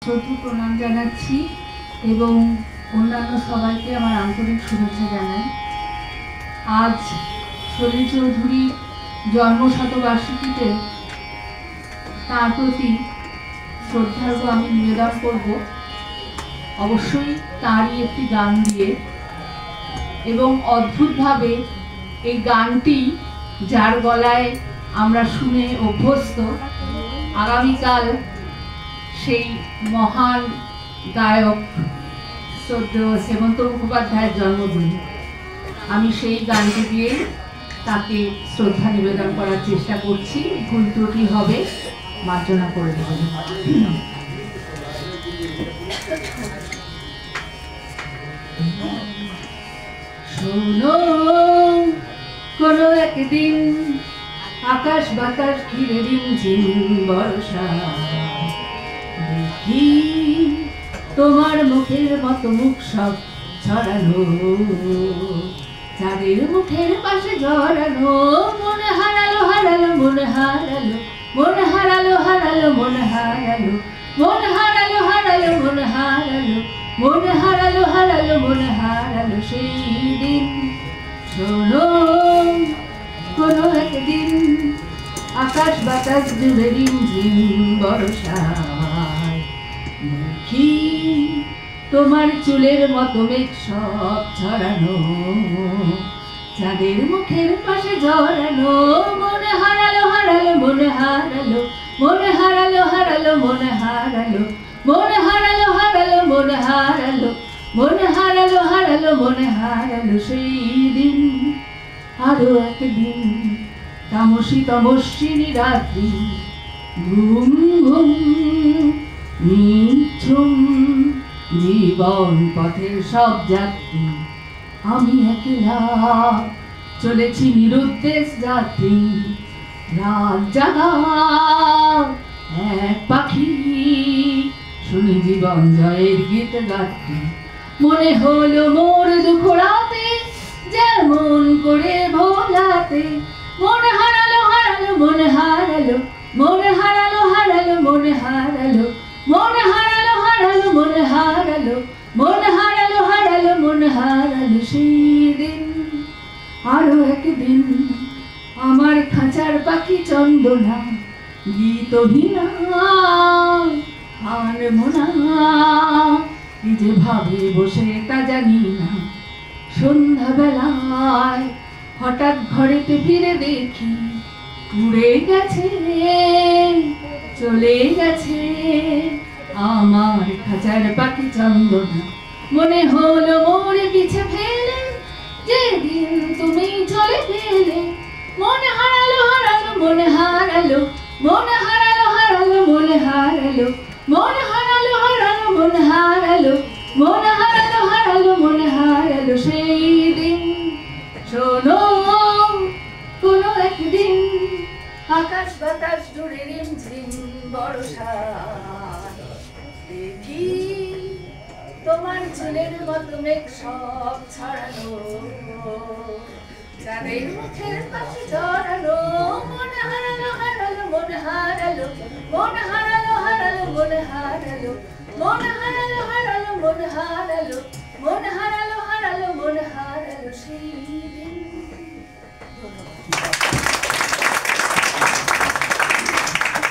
শ্রদ্ধা প্রণাম জানাচ্ছি এবং অন্যান্য সবাইকে আমার আন্তরিক শুভেচ্ছা জানাই। আজ সলিল চৌধুরীর জন্মশতবার্ষিকীতে তার প্রতি শ্রদ্ধার্ঘ আমি নিবেদন করব, অবশ্যই তারই একটি গান দিয়ে। এবং অদ্ভুতভাবে এই গানটি যার গলায় আমরা শুনে অভ্যস্ত, আগামীকাল সেই মহান গায়ক শ্রদ্ধেয় হেমন্ত মুখোপাধ্যায়ের জন্মদিন। আমি সেই গানটি দিয়ে তাকে শ্রদ্ধা নিবেদন করার চেষ্টা করছি। ভুল ত্রুটি হবে, মার্জনা করে দেবেন। শোনো, কোনো একদিন আকাশ বাতাস ঘিরে রিমঝিম বর্ষা, দেখি তোমার মুখের মতো মুখ সব ছড়ানো, যাদের মুখের পাশে জড়ানো, মনে হারালো হারালো মনে হারালো, মনে হারালো হারালো মনে হারালো, মনে হারালো হারালো মনে হারালো, মনে হারালো হারালো মনে হারালো সেই দিন। শোনো, কোনো একদিন আকাশ বাতাস জুড়ে রিমঝিম বর্ষায়, দেখি তোমার চুলের মতো মেঘ সব ছড়ানো, যাদের মুখের পাশে জড়ানো, মনে হারালো হারালো মনে হারালো, মনে হারালো হারালো মনে হারালো, মনে হারালো হারালো মনে হারালো, মনে হারালো হারালো মনে হারালো সেই দিন। আরো একদিন তামসী তমস্বিনী রাত্রি, ঘুম ঘুম নিঝুম জীবন পথের সব যাত্রী, আমি একলা চলেছি নিরুদ্দেশ যাত্রী, রাত জাগা এক পাখি, শুনি জীবন জয়ের গীত গাত্রী। মনে হলো মোর দুঃখ রাতে যেমন করে ভোলাতে, মনে হারালো হারালো মনে হারালো, মনে হারালো হারালো মনে হারালো, মনে হারালো হারালো মনে হারালো, মনে হারালো হারালো মনে হারালো সেই দিন। আরো একদিন আমার খাঁচার পাখি চন্দনা গীতহীনা আনমনা, কি যে ভাবে বসে তা জানি না। সন্ধ্যাবেলায় হঠাৎ ঘরেতে ফিরে দেখি উড়ে গেছে চলে গেছে আমার খাঁচার পাখি চন্দনা। মনে হলো মোরে পিছে ফেলে যেদিন তুমি চলে গেলে, মনে হারালো হারালো মনে হারালো, মনে হারালো হারালো মনে হারালো, মনে হারালো হারালো মনে হারালো, মনে হারালো হারালো মনে হারালো সেই দিন। শোনো, কোনো একদিন আকাশ বাতাস জুড়ে রিমঝিম বর্ষা, দেখি তোমার চুলের মতো মেঘ সব ছড়ানো, যাদের মুখের পাশে জড়ানো, মনে হারালো হারালো মনে হারালো, মনে হারালো হারালো মনে হারালো, মনে হারালো হারালো মনে হারালো, মনে হারালো হারালো মনে হারালো সেই দিন।